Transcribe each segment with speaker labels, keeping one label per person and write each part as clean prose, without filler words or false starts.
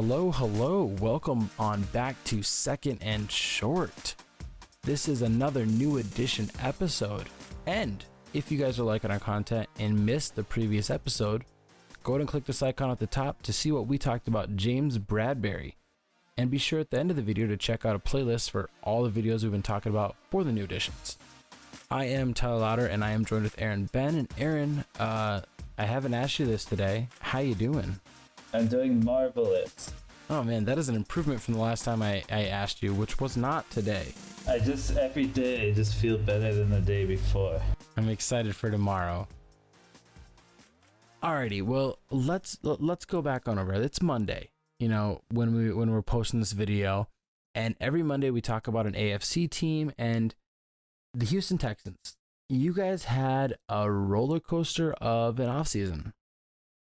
Speaker 1: Hello. Welcome on back to Second and Short. This is another new edition episode. And if you guys are liking our content and missed the previous episode, go ahead and click this icon at the top to see what we talked about James Bradberry. And be sure at the end of the video to check out a playlist for all the videos we've been talking about for the new editions. I am Tyler Lauder and I am joined with Aaron Ben. And Aaron, I haven't asked you this today. How you doing?
Speaker 2: I'm doing marvelous.
Speaker 1: Oh man, that is an improvement from the last time I asked you, which was not today.
Speaker 2: Every day I just feel better than the day before.
Speaker 1: I'm excited for tomorrow. Alrighty, well, let's go back on over. It's Monday, when we're posting this video, and every Monday we talk about an AFC team and the Houston Texans. You guys had a roller coaster of an offseason.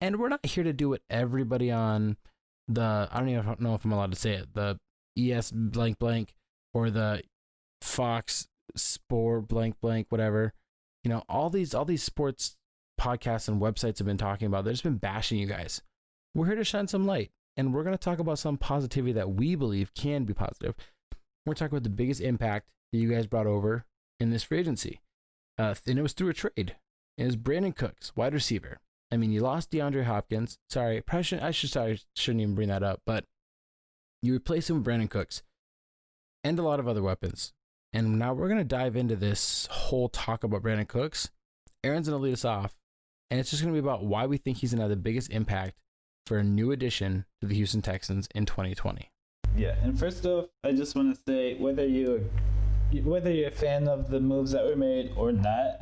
Speaker 1: And we're not here to do what everybody on I don't even know if I'm allowed to say it, the ES blank blank or the Fox Sport blank blank, whatever. All these sports podcasts and websites have been talking about. They've just been bashing you guys. We're here to shine some light, and we're going to talk about some positivity that we believe can be positive. We're talking about the biggest impact that you guys brought over in this free agency. And it was through a trade. It was Brandin Cooks, wide receiver. I mean, you lost DeAndre Hopkins. Sorry, shouldn't even bring that up, but you replaced him with Brandin Cooks and a lot of other weapons. And now we're going to dive into this whole talk about Brandin Cooks. Aaron's going to lead us off, and it's just going to be about why we think he's going to have the biggest impact for a new addition to the Houston Texans in 2020.
Speaker 2: Yeah, and first off, I just want to say whether you're a fan of the moves that were made or not,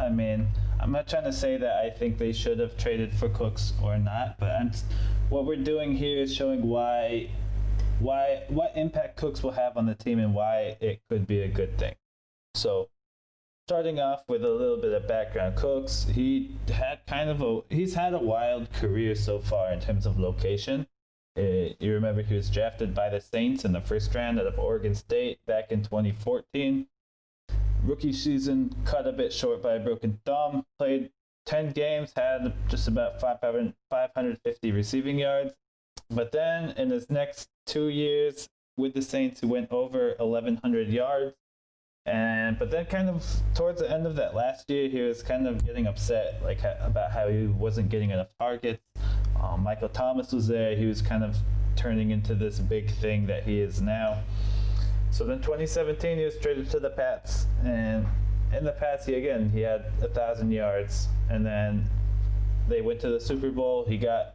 Speaker 2: I mean, I'm not trying to say that I think they should have traded for Cooks or not, but what we're doing here is showing what impact Cooks will have on the team and why it could be a good thing. So, starting off with a little bit of background, Cooks, he's had a wild career so far in terms of location. You remember he was drafted by the Saints in the first round out of Oregon State back in 2014. Rookie season cut a bit short by a broken thumb. Played 10 games, had just about 550 receiving yards. But then in his next 2 years with the Saints, he went over 1,100 yards. But then kind of towards the end of that last year, he was kind of getting upset about how he wasn't getting enough targets. Michael Thomas was there. He was kind of turning into this big thing that he is now. So then 2017, he was traded to the Pats. And in the Pats, he had 1,000 yards. And then they went to the Super Bowl. He got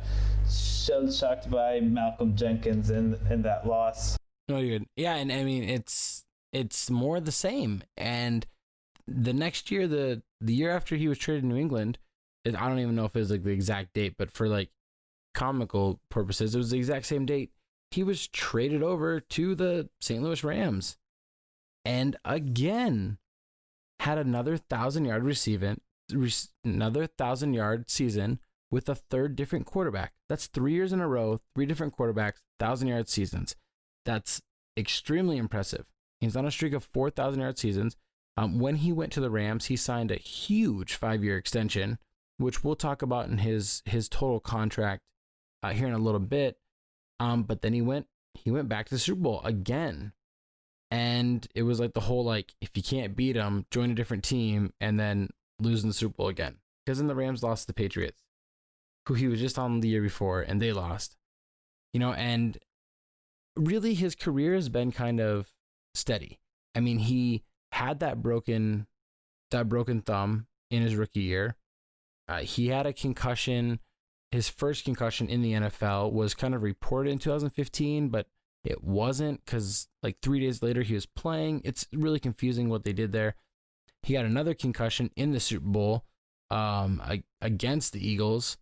Speaker 2: shell-shocked by Malcolm Jenkins in that loss.
Speaker 1: Oh, you're good. Yeah, and I mean, it's more the same. And the next year, the year after he was traded to New England, I don't even know if it was the exact date, but for comical purposes, it was the exact same date. He was traded over to the St. Louis Rams and again had another 1,000-yard another 1,000-yard season with a third different quarterback. That's 3 years in a row, 3 different quarterbacks, 1,000-yard seasons. That's extremely impressive. He's on a streak of 4,000-yard seasons. When he went to the Rams, he signed a huge 5-year extension, which we'll talk about in his total contract here in a little bit. But then he went back to the Super Bowl again. And it was the whole, if you can't beat him, join a different team and then lose in the Super Bowl again. Because then the Rams lost to the Patriots, who he was just on the year before, and they lost. And really his career has been kind of steady. I mean, he had that broken thumb in his rookie year. He had a concussion. His first concussion in the NFL was kind of reported in 2015, but it wasn't because 3 days later he was playing. It's really confusing what they did there. He got another concussion in the Super Bowl against the Eagles.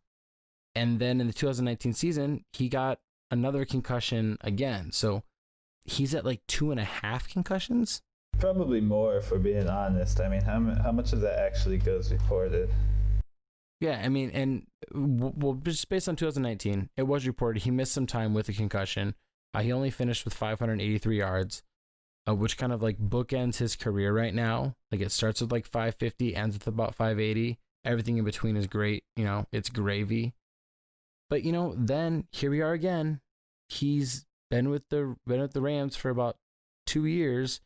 Speaker 1: And then in the 2019 season, he got another concussion again. So he's at 2.5 concussions.
Speaker 2: Probably more, if we're being honest. I mean, how much of that actually goes reported?
Speaker 1: Yeah, I mean, and just based on 2019, it was reported he missed some time with a concussion. He only finished with 583 yards, which kind of bookends his career right now. It starts with 550, ends with about 580. Everything in between is great. It's gravy. But, then here we are again. he's been with the Rams for about 2 years,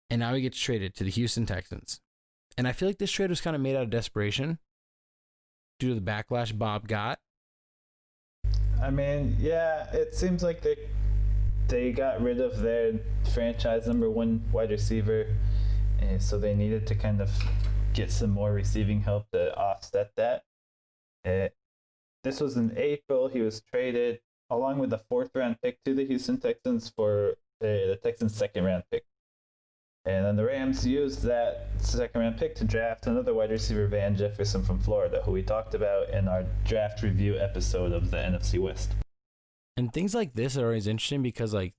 Speaker 1: and now he gets traded to the Houston Texans. And I feel like this trade was kind of made out of desperation due to the backlash Bob got.
Speaker 2: I mean, yeah, it seems like they got rid of their franchise number one wide receiver, and so they needed to kind of get some more receiving help to offset that. This was in April. He was traded along with a 4th-round pick to the Houston Texans for the Texans' 2nd-round pick. And then the Rams used that 2nd-round pick to draft another wide receiver, Van Jefferson from Florida, who we talked about in our draft review episode of the NFC West.
Speaker 1: And things like this are always interesting because like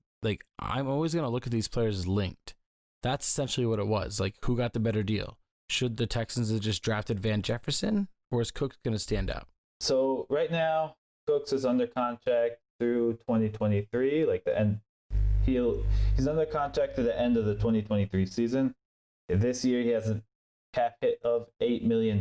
Speaker 1: I'm always going to look at these players as linked. That's essentially what it was. Like, who got the better deal? Should the Texans have just drafted Van Jefferson, or is Cooks going to stand out?
Speaker 2: So right now, Cooks is under contract through 2023, like the end. He's under contract to the end of the 2023 season. This year he has a cap hit of $8 million,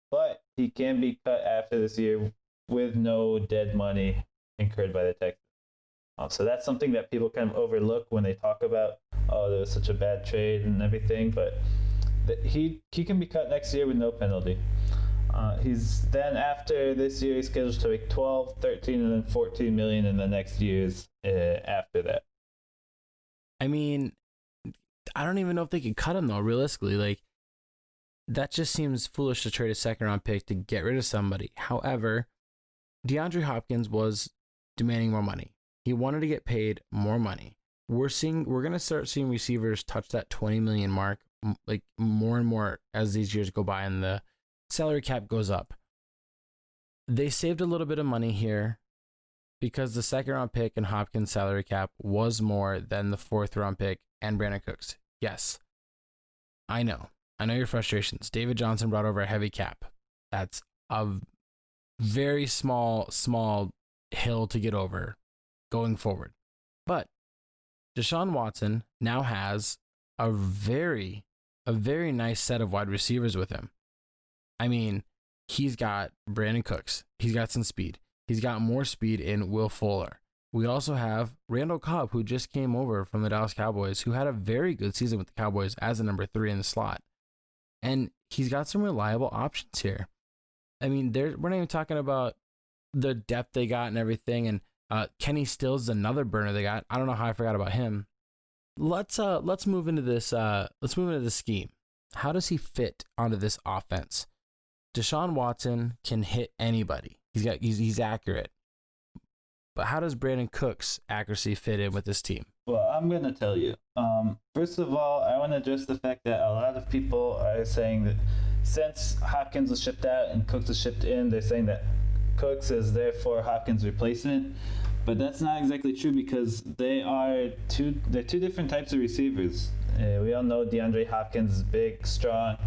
Speaker 2: but he can be cut after this year with no dead money incurred by the Texans. So that's something that people kind of overlook when they talk about, oh, there was such a bad trade and everything, but he can be cut next year with no penalty. He's then, after this year, he's scheduled to make 12, 13, and then 14 million in the next years after that.
Speaker 1: I mean, I don't even know if they could cut him, though, realistically. Like, that just seems foolish to trade a 2nd-round pick to get rid of somebody. However, DeAndre Hopkins was demanding more money. He wanted to get paid more money. We're going to start seeing receivers touch that 20 million mark, like, more and more as these years go by and the salary cap goes up. They saved a little bit of money here because the 2nd-round pick and Hopkins' salary cap was more than the 4th-round pick and Brandin Cooks. Yes, I know your frustrations. David Johnson brought over a heavy cap. That's a very small hill to get over going forward. But Deshaun Watson now has a very nice set of wide receivers with him. I mean, he's got Brandin Cooks. He's got some speed. He's got more speed in Will Fuller. We also have Randall Cobb, who just came over from the Dallas Cowboys, who had a very good season with the Cowboys as a number 3 in the slot. And he's got some reliable options here. I mean, we're not even talking about the depth they got and everything. And Kenny Stills is another burner they got. I don't know how I forgot about him. Let's move into this. Let's move into the scheme. How does he fit onto this offense? Deshaun Watson can hit anybody. He's accurate. But how does Brandin Cooks' accuracy fit in with this team?
Speaker 2: Well, I'm going to tell you. First of all, I want to address the fact that a lot of people are saying that since Hopkins was shipped out and Cooks was shipped in, they're saying that Cooks is therefore Hopkins' replacement. But that's not exactly true because they're two different types of receivers. We all know DeAndre Hopkins is big, strong.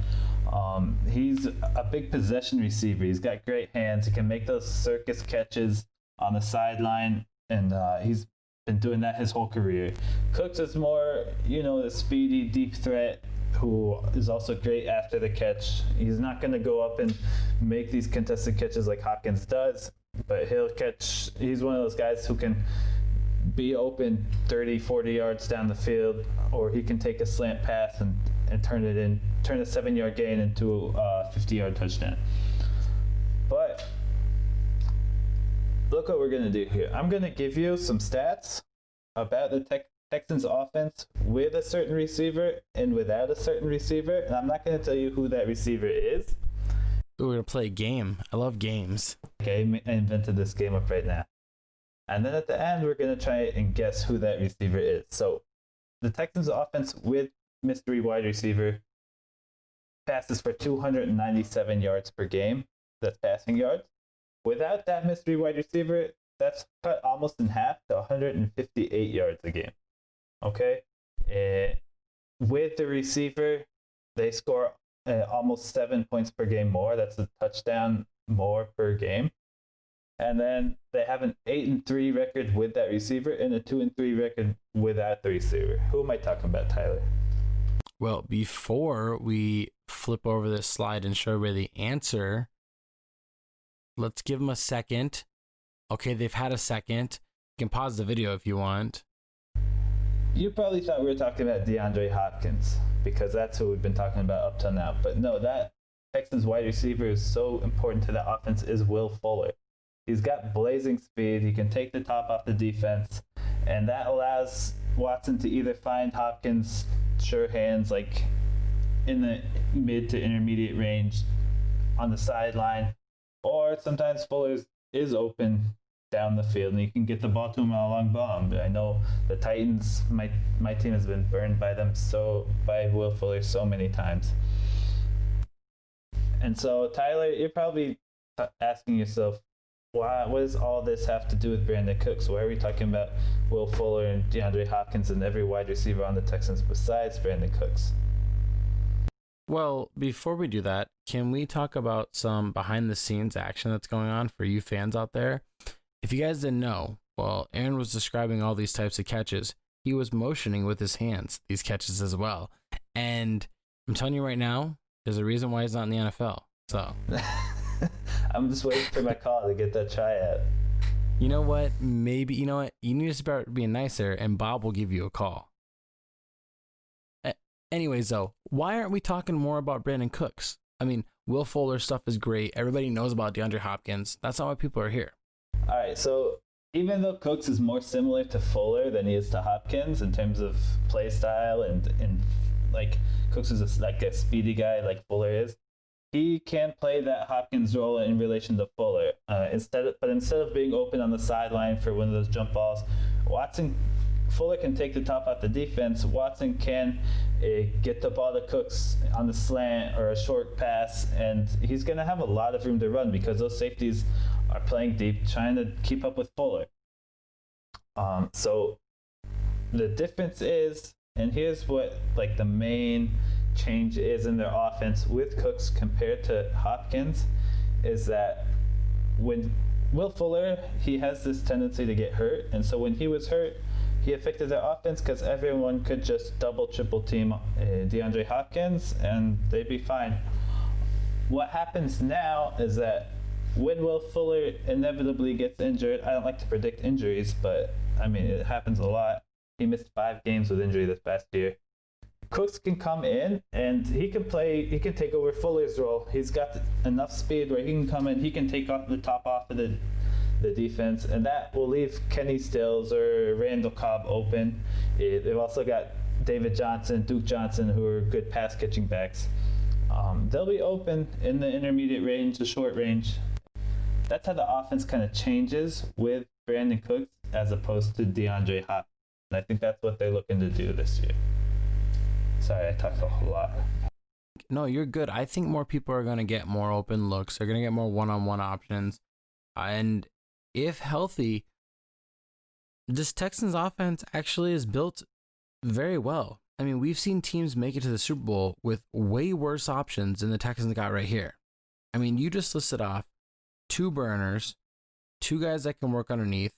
Speaker 2: He's a big possession receiver. He's got great hands. He can make those circus catches on the sideline, and he's been doing that his whole career. Cooks is more, the speedy, deep threat who is also great after the catch. He's not going to go up and make these contested catches like Hopkins does, but he'll catch. He's one of those guys who can be open 30, 40 yards down the field, or he can take a slant pass and turn a 7-yard gain into a 50-yard touchdown. But look what we're going to do here. I'm going to give you some stats about the Texans offense with a certain receiver and without a certain receiver, and I'm not going to tell you who that receiver is.
Speaker 1: We're going to play a game. I love games.
Speaker 2: Okay, I invented this game up right now. And then at the end, we're going to try and guess who that receiver is. So the Texans offense with mystery wide receiver passes for 297 yards per game. That's passing yards. Without that mystery wide receiver, that's cut almost in half to 158 yards a game. Okay? With the receiver, they score almost 7 points per game more. That's a touchdown more per game. And then they have an 8-3 record with that receiver and a 2-3 record without the receiver. Who am I talking about, Tyler?
Speaker 1: Well, before we flip over this slide and show everybody the answer, let's give them a second. Okay, they've had a second. can pause the video if you want.
Speaker 2: You probably thought we were talking about DeAndre Hopkins because that's who we've been talking about up till now. But no, that Texans wide receiver is so important to the offense is Will Fuller. He's got blazing speed. He can take the top off the defense. And that allows Watson to either find Hopkins' sure hands, like in the mid to intermediate range on the sideline, or sometimes Fuller is open down the field and you can get the ball to him on a long bomb. I know the Titans, my team has been burned by by Will Fuller so many times. And so, Tyler, you're probably asking yourself, what does all this have to do with Brandin Cooks? Why are we talking about Will Fuller and DeAndre Hopkins and every wide receiver on the Texans besides Brandin Cooks?
Speaker 1: Well, before we do that, can we talk about some behind-the-scenes action that's going on for you fans out there? If you guys didn't know, while Aaron was describing all these types of catches, he was motioning with his hands these catches as well. And I'm telling you right now, there's a reason why he's not in the NFL. So
Speaker 2: I'm just waiting for my call to get that tryout.
Speaker 1: You know what? Maybe, you know what? You need to start being nicer, and Bob will give you a call. Anyways, though, why aren't we talking more about Brandin Cooks? I mean, Will Fuller stuff is great. Everybody knows about DeAndre Hopkins. That's not why people are here.
Speaker 2: All right, so even though Cooks is more similar to Fuller than he is to Hopkins in terms of play style and like Cooks is like a speedy guy like Fuller is, he can play that Hopkins role in relation to Fuller. Instead of being open on the sideline for one of those jump balls, Fuller can take the top off the defense. Watson can get the ball to Cooks on the slant or a short pass, and he's going to have a lot of room to run because those safeties are playing deep, trying to keep up with Fuller. So the difference is, and here's what like the main change is in their offense with Cooks compared to Hopkins, is that when Will Fuller, he has this tendency to get hurt, and so when he was hurt, he affected their offense because everyone could just double, triple team DeAndre Hopkins and they'd be fine. What happens now is that when Will Fuller inevitably gets injured, I don't like to predict injuries, but I mean, it happens a lot. He missed 5 games with injury this past year. Cooks can come in and he can take over Fuller's role. He's got enough speed where he can come in, he can take off the top off of the defense, and that will leave Kenny Stills or Randall Cobb open. They've also got David Johnson, Duke Johnson, who are good pass catching backs. They'll be open in the intermediate range, the short range. That's how the offense kind of changes with Brandin Cooks as opposed to DeAndre Hopkins. And I think that's what they're looking to do this year. Sorry, I talked a whole lot.
Speaker 1: No, you're good. I think more people are going to get more open looks. They're going to get more one-on-one options. And if healthy, this Texans offense actually is built very well. I mean, we've seen teams make it to the Super Bowl with way worse options than the Texans got right here. I mean, you just listed off 2 burners, 2 guys that can work underneath.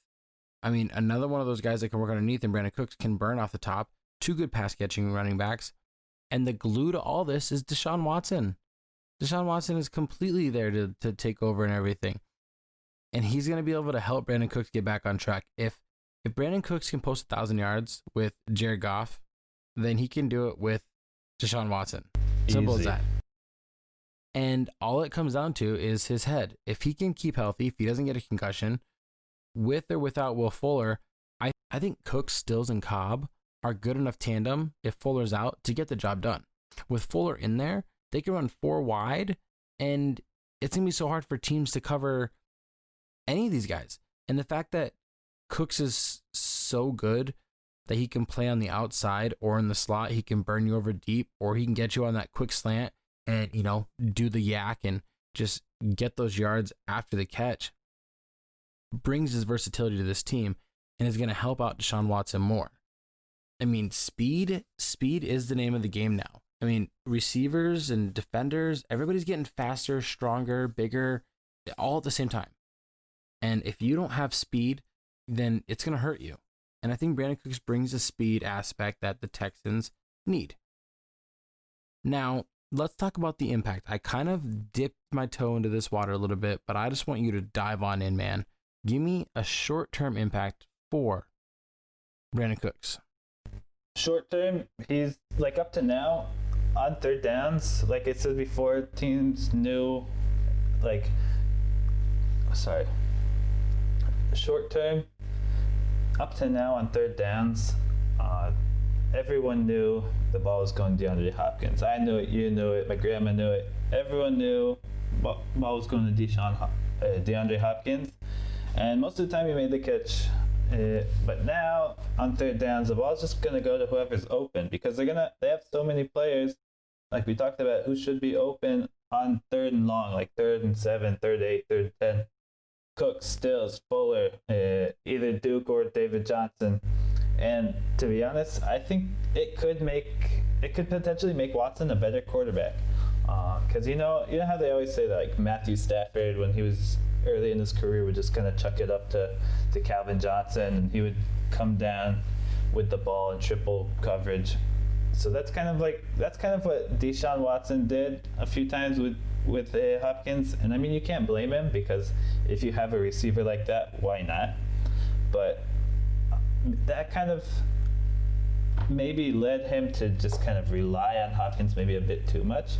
Speaker 1: I mean, another one of those guys that can work underneath and Brandin Cooks can burn off the top, 2 good pass catching running backs. And the glue to all this is Deshaun Watson. Deshaun Watson is completely there to take over and everything. And he's going to be able to help Brandin Cooks get back on track. If Brandin Cooks can post 1,000 yards with Jared Goff, then he can do it with Deshaun Watson. Simple as that. And all it comes down to is his head. If he can keep healthy, if he doesn't get a concussion, with or without Will Fuller, I think Cooks, Stills, and Cobb are good enough tandem if Fuller's out to get the job done. With Fuller in there, they can run 4 wide, and it's going to be so hard for teams to cover any of these guys. And the fact that Cooks is so good that he can play on the outside or in the slot, he can burn you over deep, or he can get you on that quick slant and, do the yak and just get those yards after the catch, brings his versatility to this team and is going to help out Deshaun Watson more. I mean, speed is the name of the game now. I mean, receivers and defenders, everybody's getting faster, stronger, bigger, all at the same time. And if you don't have speed, then it's going to hurt you. And I think Brandin Cooks brings the speed aspect that the Texans need. Now, let's talk about the impact. I kind of dipped my toe into this water a little bit, but I just want you to dive on in, man. Give me a short-term impact for Brandin Cooks?
Speaker 2: Short term, he's like up to now on third downs. Like I said before, teams knew, like, sorry. Short term, up to now on third downs, everyone knew the ball was going to DeAndre Hopkins. I knew it, you knew it, my grandma knew it. Everyone knew ball was going to DeAndre Hopkins, and most of the time he made the catch. But now on third downs, the ball's just gonna go to whoever's open because they have so many players, like we talked about, who should be open on third and long, like 3rd and 7, 3rd and 8, 3rd and 10. Cooks, Stills, Fuller, either Duke or David Johnson. And to be honest, I think it could potentially make Watson a better quarterback. Because you know how they always say that, like Matthew Stafford, when he was early in his career, would just kind of chuck it up to Calvin Johnson, and he would come down with the ball in triple coverage. So that's kind of what Deshaun Watson did a few times with Hopkins. And I mean, you can't blame him, because if you have a receiver like that, why not? But that kind of maybe led him to just kind of rely on Hopkins maybe a bit too much.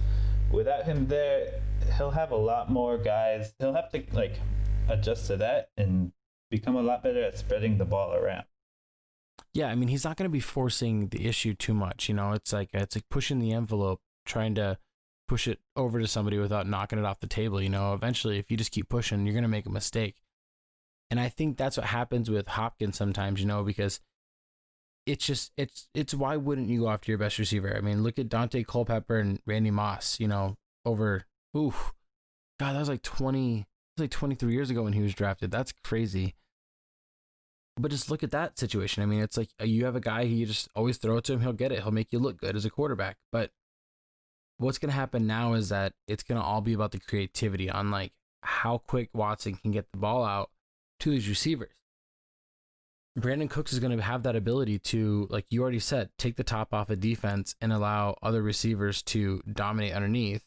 Speaker 2: Without him there, he'll have a lot more guys. He'll have to like adjust to that and become a lot better at spreading the ball around.
Speaker 1: Yeah, I mean, he's not going to be forcing the issue too much. You know, it's like pushing the envelope, trying to push it over to somebody without knocking it off the table. You know, eventually, if you just keep pushing, you're going to make a mistake. And I think that's what happens with Hopkins sometimes, you know, because it's why wouldn't you go after your best receiver? I mean, look at Dante Culpepper and Randy Moss, you know, God, that was like 23 years ago when he was drafted. That's crazy. But just look at that situation. I mean, it's like you have a guy who you just always throw it to him. He'll get it. He'll make you look good as a quarterback. But what's going to happen now is that it's going to all be about the creativity on like how quick Watson can get the ball out to these receivers. Brandin Cooks is going to have that ability to, like you already said, take the top off a defense and allow other receivers to dominate underneath,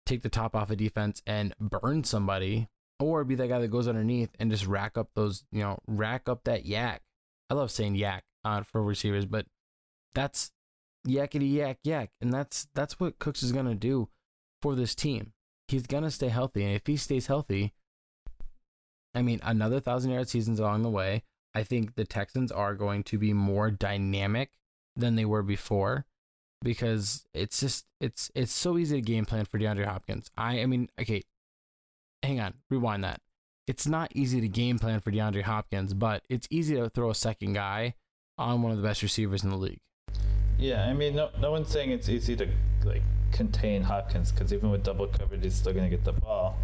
Speaker 1: take the top off a defense and burn somebody, or be that guy that goes underneath and just rack up that yak. I love saying yak for receivers, but that's yakety yak. And that's what Cooks is going to do for this team. He's going to stay healthy. And if he stays healthy, I mean, another 1,000-yard season's along the way. I think the Texans are going to be more dynamic than they were before, because it's so easy to game plan for DeAndre Hopkins. I mean, okay, hang on, rewind that. It's not easy to game plan for DeAndre Hopkins, but it's easy to throw a second guy on one of the best receivers in the league.
Speaker 2: Yeah, I mean, no one's saying it's easy to like contain Hopkins, because even with double coverage, he's still going to get the ball.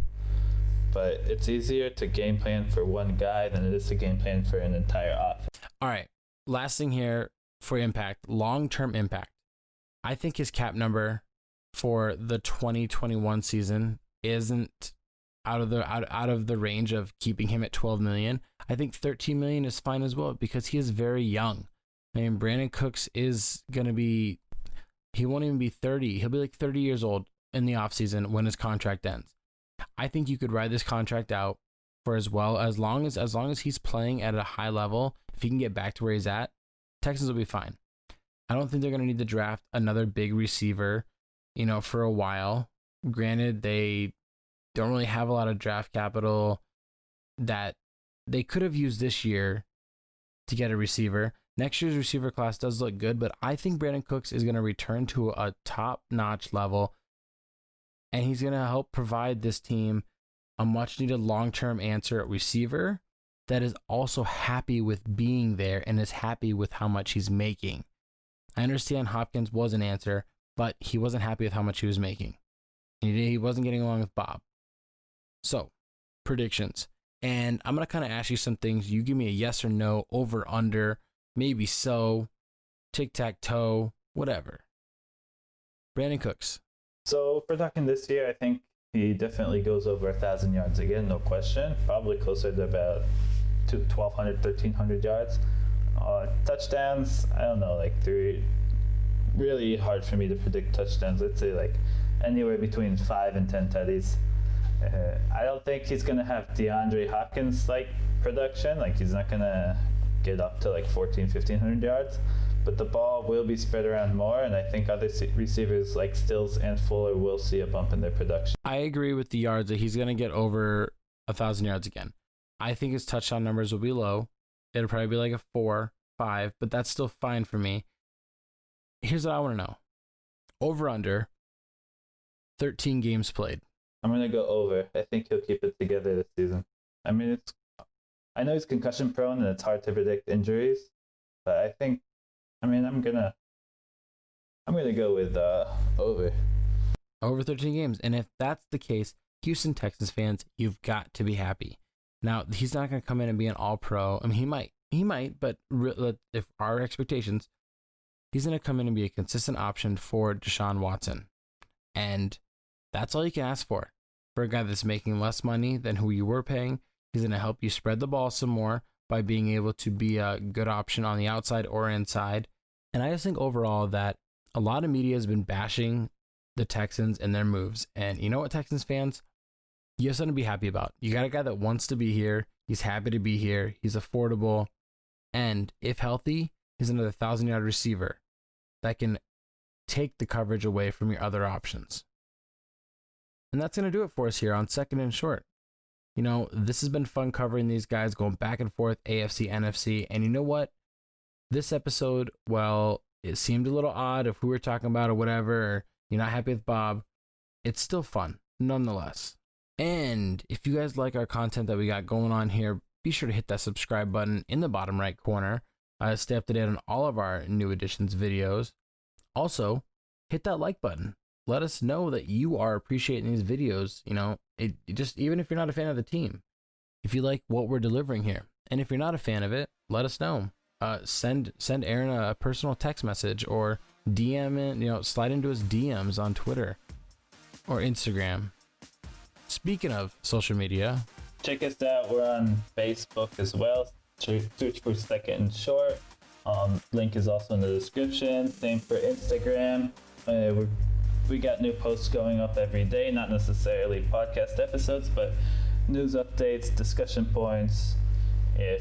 Speaker 2: But it's easier to game plan for one guy than it is to game plan for an entire offense.
Speaker 1: All right. Last thing here for impact, long-term impact. I think his cap number for the 2021 season isn't out of the range of keeping him at $12 million. I think $13 million is fine as well, because he is very young. I mean, Brandin Cooks is going to be, he won't even be 30. He'll be like 30 years old in the offseason when his contract ends. I think you could ride this contract out for as long as he's playing at a high level. If he can get back to where he's at, Texans will be fine. I don't think they're going to need to draft another big receiver, you know, for a while. Granted, they don't really have a lot of draft capital that they could have used this year to get a receiver. Next year's receiver class does look good, but I think Brandin Cooks is going to return to a top-notch level, and he's going to help provide this team a much-needed long-term answer at receiver that is also happy with being there and is happy with how much he's making. I understand Hopkins was an answer, but he wasn't happy with how much he was making. He wasn't getting along with Bob. So, predictions. And I'm going to kind of ask you some things. You give me a yes or no, over, under, maybe so, tic-tac-toe, whatever. Brandin Cooks.
Speaker 2: So if we're talking this year, I think he definitely goes over 1,000 yards again, no question. Probably closer to about 1,200, 1,300 yards. Touchdowns, I don't know, like 3. Really hard for me to predict touchdowns. Let's say like anywhere between 5 and 10 tutties. I don't think he's going to have DeAndre Hopkins like production. Like he's not going to get up to like 1,500 yards. But the ball will be spread around more, and I think other receivers like Stills and Fuller will see a bump in their production.
Speaker 1: I agree with the yards that he's going to get over 1,000 yards again. I think his touchdown numbers will be low. It'll probably be like a 4, 5, but that's still fine for me. Here's what I want to know. Over under 13 games played.
Speaker 2: I'm going to go over. I think he'll keep it together this season. I mean, I know he's concussion prone and it's hard to predict injuries, but I think, I'm gonna go with over.
Speaker 1: Over 13 games. And if that's the case, Houston Texans fans, you've got to be happy. Now, he's not going to come in and be an all-pro. I mean, he might, but if our expectations, he's going to come in and be a consistent option for Deshaun Watson. And that's all you can ask for. For a guy that's making less money than who you were paying, he's going to help you spread the ball some more by being able to be a good option on the outside or inside. And I just think overall that a lot of media has been bashing the Texans and their moves. And you know what, Texans fans? You have something to be happy about. You got a guy that wants to be here. He's happy to be here. He's affordable. And if healthy, he's another 1,000-yard receiver that can take the coverage away from your other options. And that's going to do it for us here on Second and Short. You know, this has been fun covering these guys, going back and forth, AFC, NFC. And you know what? This episode, well, it seemed a little odd if we were talking about or whatever, or you're not happy with Bob. It's still fun, nonetheless. And if you guys like our content that we got going on here, be sure to hit that subscribe button in the bottom right corner. Stay up to date on all of our new editions videos. Also, hit that like button. Let us know that you are appreciating these videos. You know, it just, even if you're not a fan of the team, if you like what we're delivering here. And if you're not a fan of it, let us know. Send Aaron a personal text message or DM it, slide into his DMs on Twitter or Instagram. Speaking of social media,
Speaker 2: check us out. We're on Facebook as well. Search for Second and Short. Link is also in the description. Same for Instagram. We got new posts going up every day, not necessarily podcast episodes, but news updates, discussion points,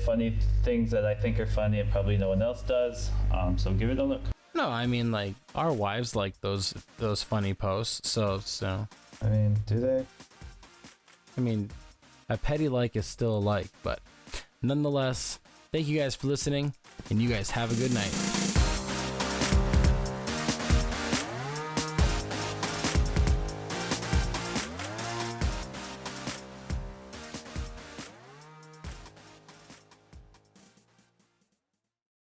Speaker 2: funny things that I think are funny and probably no one else does. So give it a look.
Speaker 1: No, I mean, like, our wives like those funny posts. So.
Speaker 2: I mean, do they?
Speaker 1: I mean, a petty like is still a like, but nonetheless, thank you guys for listening, and you guys have a good night.